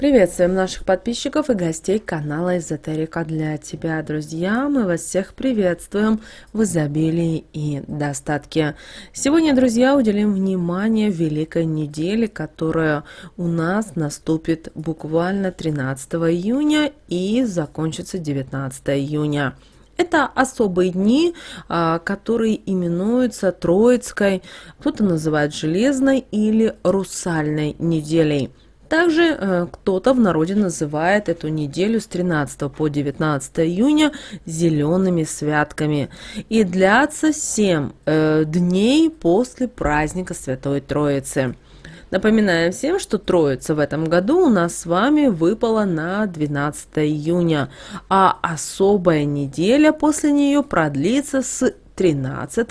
Приветствуем наших подписчиков и гостей канала Эзотерика для тебя, друзья. Мы вас всех приветствуем в изобилии и достатке. Сегодня, друзья, уделим внимание великой неделе, которая у нас наступит буквально 13 июня и закончится 19 июня. Это особые дни, которые именуются Троицкой, кто-то называет Железной или Русальной неделей. Также кто-то в народе называет эту неделю с 13 по 19 июня зелеными святками. И длятся 7 дней после праздника Святой Троицы. Напоминаем всем, что Троица в этом году у нас с вами выпала на 12 июня, а особая неделя после нее продлится с 13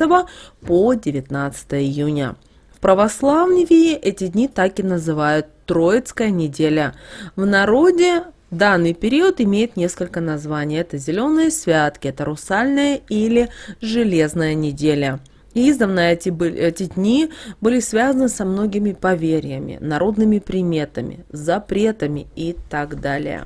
по 19 июня. В православии эти дни так и называют Троицкая неделя. В народе данный период имеет несколько названий. Это зеленые святки, это русальная или железная неделя. И издавна эти дни были связаны со многими поверьями, народными приметами, запретами и так далее.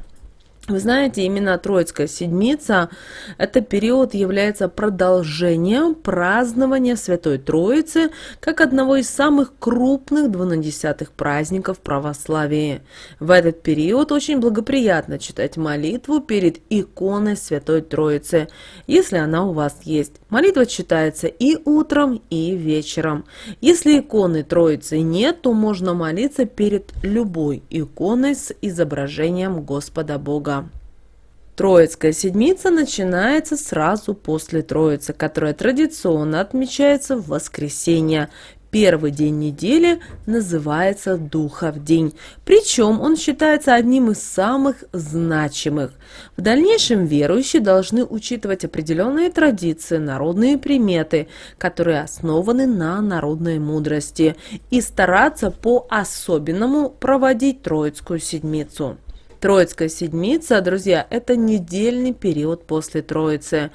Вы знаете, именно Троицкая седмица, это период является продолжением празднования Святой Троицы как одного из самых крупных двунадесятых праздников православия. В этот период очень благоприятно читать молитву перед иконой Святой Троицы, если она у вас есть. Молитва читается и утром, и вечером. Если иконы Троицы нет, то можно молиться перед любой иконой с изображением Господа Бога. Троицкая седмица начинается сразу после Троицы, которая традиционно отмечается в воскресенье. Первый день недели называется Духов день, причем он считается одним из самых значимых. В дальнейшем верующие должны учитывать определенные традиции, народные приметы, которые основаны на народной мудрости, и стараться по-особенному проводить Троицкую седмицу. Троицкая седмица, друзья, это недельный период после Троицы.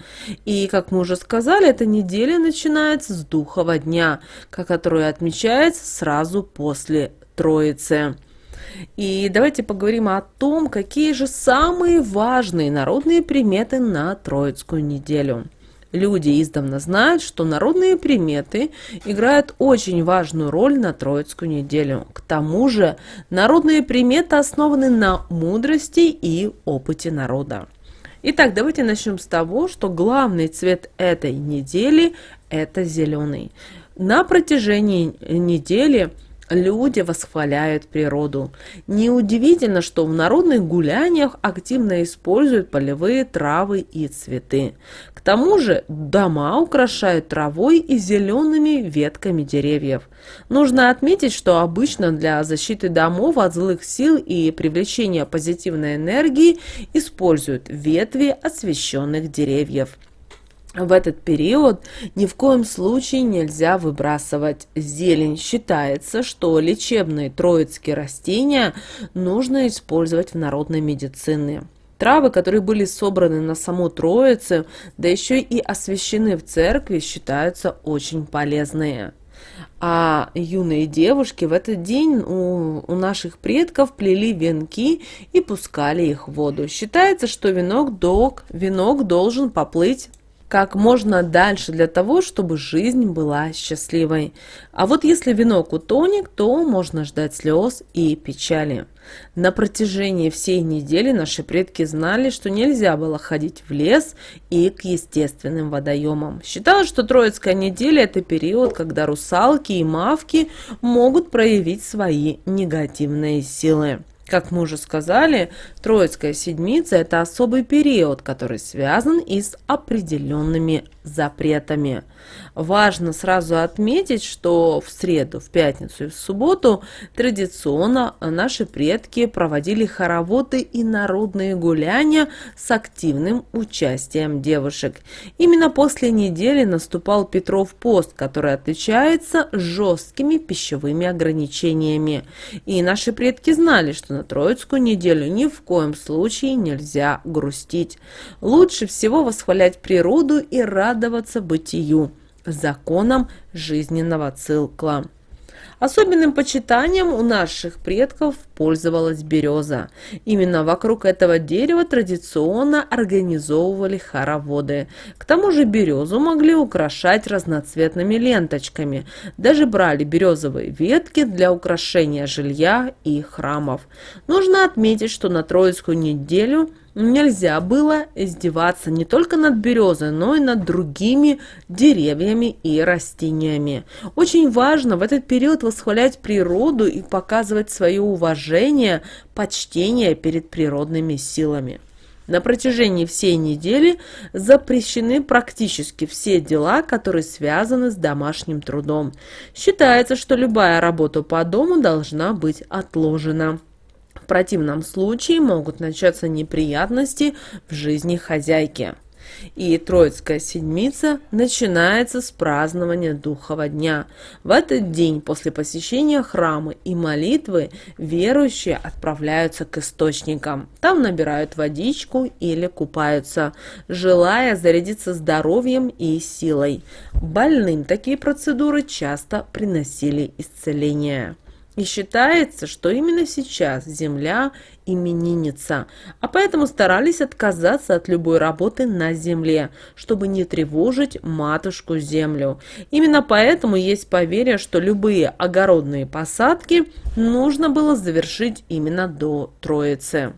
И, как мы уже сказали, эта неделя начинается с Духова дня, который отмечается сразу после Троицы. И давайте поговорим о том, какие же самые важные народные приметы на Троицкую неделю. Люди издавна знают, что народные приметы играют очень важную роль на Троицкую неделю. К тому же народные приметы основаны на мудрости и опыте народа. Итак, давайте начнем с того, что главный цвет этой недели – это зеленый. На протяжении недели люди восхваляют природу. Неудивительно, что в народных гуляниях активно используют полевые травы и цветы. К тому же дома украшают травой и зелеными ветками деревьев. Нужно отметить, что обычно для защиты домов от злых сил и привлечения позитивной энергии используют ветви освященных деревьев. В этот период ни в коем случае нельзя выбрасывать зелень. Считается, что лечебные троицкие растения нужно использовать в народной медицине. Травы, которые были собраны на саму Троицу, да еще и освящены в церкви, считаются очень полезные. А юные девушки в этот день у наших предков плели венки и пускали их в воду. Считается, что венок должен поплыть как можно дальше для того, чтобы жизнь была счастливой. А вот если венок утонет, то можно ждать слез и печали. На протяжении всей недели наши предки знали, что нельзя было ходить в лес и к естественным водоемам. Считалось, что Троицкая неделя – это период, когда русалки и мавки могут проявить свои негативные силы. Как мы уже сказали, Троицкая седмица – это особый период, который связан и с определенными запретами. Важно сразу отметить, что в среду, в пятницу и в субботу традиционно наши предки проводили хороводы и народные гуляния с активным участием девушек. Именно после недели наступал Петров пост, который отличается жесткими пищевыми ограничениями. И наши предки знали, что на Троицкую неделю ни в коем случае нельзя грустить. Лучше всего восхвалять природу и радоваться бытию, законам жизненного цикла. Особенным почитанием у наших предков использовалась береза. Именно вокруг этого дерева традиционно организовывали хороводы. К тому же березу могли украшать разноцветными ленточками. Даже брали березовые ветки для украшения жилья и храмов. Нужно отметить, что на Троицкую неделю нельзя было издеваться не только над березой, но и над другими деревьями и растениями. Очень важно в этот период восхвалять природу и показывать свое уважение, почтение перед природными силами. На протяжении всей недели запрещены практически все дела, которые связаны с домашним трудом. Считается, что любая работа по дому должна быть отложена. В противном случае могут начаться неприятности в жизни хозяйки. И Троицкая седмица начинается с празднования Духова дня. В этот день после посещения храма и молитвы верующие отправляются к источникам. Там набирают водичку или купаются, желая зарядиться здоровьем и силой. Больным такие процедуры часто приносили исцеление. И считается, что именно сейчас Земля именинница, а поэтому старались отказаться от любой работы на земле, чтобы не тревожить матушку Землю. Именно поэтому есть поверье, что любые огородные посадки нужно было завершить именно до Троицы.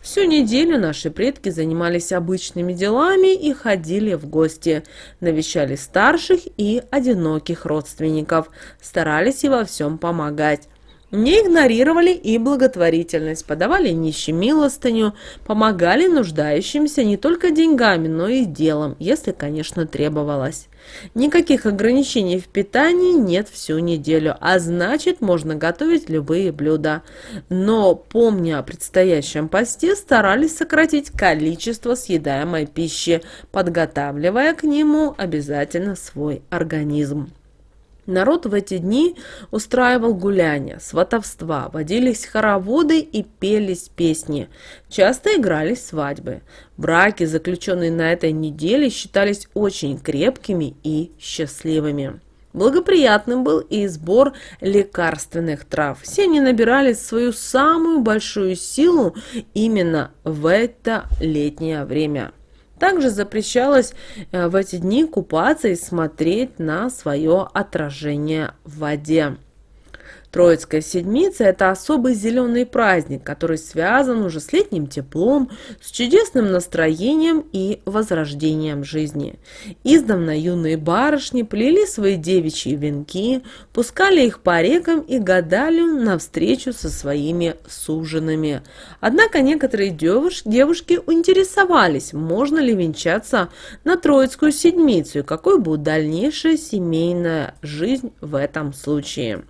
Всю неделю наши предки занимались обычными делами и ходили в гости, навещали старших и одиноких родственников, старались и во всем помогать. Не игнорировали и благотворительность, подавали нищим милостыню, помогали нуждающимся не только деньгами, но и делом, если, конечно, требовалось. Никаких ограничений в питании нет всю неделю, а значит, можно готовить любые блюда. Но, помня о предстоящем посте, старались сократить количество съедаемой пищи, подготавливая к нему обязательно свой организм. Народ в эти дни устраивал гуляния, сватовства, водились хороводы и пелись песни. Часто игрались свадьбы. Браки, заключенные на этой неделе, считались очень крепкими и счастливыми. Благоприятным был и сбор лекарственных трав. Все они набирали свою самую большую силу именно в это летнее время. Также запрещалось в эти дни купаться и смотреть на свое отражение в воде. Троицкая седмица – это особый зеленый праздник, который связан уже с летним теплом, с чудесным настроением и возрождением жизни. Издавна юные барышни плели свои девичьи венки, пускали их по рекам и гадали навстречу со своими сужеными. Однако некоторые девушки интересовались, можно ли венчаться на Троицкую седмицу и какой будет дальнейшая семейная жизнь в этом случае.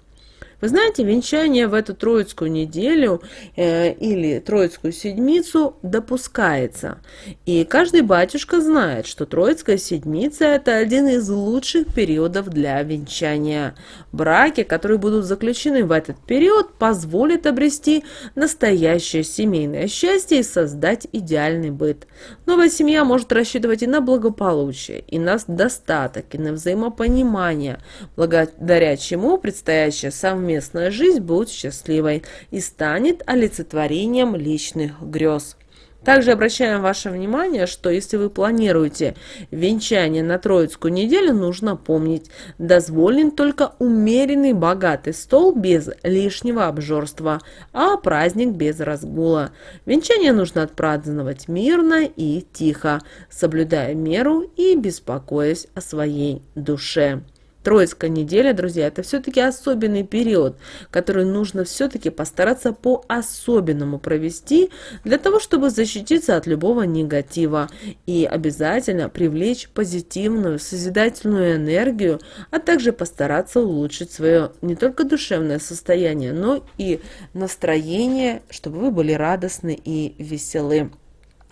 Вы знаете, венчание в эту Троицкую неделю или Троицкую седмицу допускается. И каждый батюшка знает, что Троицкая седмица – это один из лучших периодов для венчания. Браки, которые будут заключены в этот период, позволят обрести настоящее семейное счастье и создать идеальный быт. Новая семья может рассчитывать и на благополучие, и на достаток, и на взаимопонимание, благодаря чему предстоящая совместная жизнь будет счастливой и станет олицетворением личных грез. Также обращаем ваше внимание, что если вы планируете венчание на Троицкую неделю, нужно помнить, дозволен только умеренный богатый стол без лишнего обжорства, а праздник без разгула. Венчание нужно отпраздновать мирно и тихо, соблюдая меру и беспокоясь о своей душе. Троицкая неделя, друзья, это все-таки особенный период, который нужно все-таки постараться по-особенному провести для того, чтобы защититься от любого негатива и обязательно привлечь позитивную, созидательную энергию, а также постараться улучшить свое не только душевное состояние, но и настроение, чтобы вы были радостны и веселы.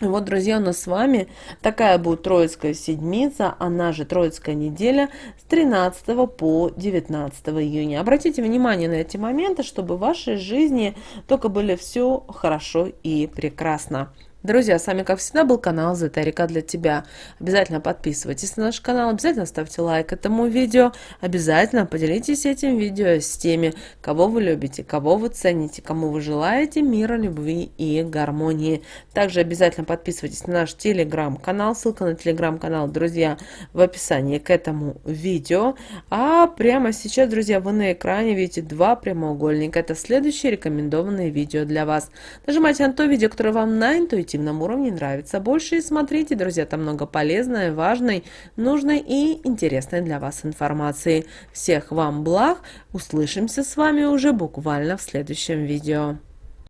Вот, друзья, у нас с вами такая будет Троицкая седмица, она же Троицкая неделя с 13 по 19 июня. Обратите внимание на эти моменты, чтобы в вашей жизни только было все хорошо и прекрасно. Друзья, с вами, как всегда, был канал Эзотерика для тебя. Обязательно подписывайтесь на наш канал, обязательно ставьте лайк этому видео, обязательно поделитесь этим видео с теми, кого вы любите, кого вы цените, кому вы желаете мира, любви и гармонии. Также обязательно подписывайтесь на наш телеграм-канал, ссылка на телеграм-канал, друзья, в описании к этому видео. А прямо сейчас, друзья, вы на экране видите два прямоугольника. Это следующие рекомендованные видео для вас. Нажимайте на то видео, которое вам на интуитивном уровне нравится больше, и смотрите, друзья, там много полезной, важной, нужной и интересной для вас информации. Всех вам благ, услышимся с вами уже буквально в следующем видео.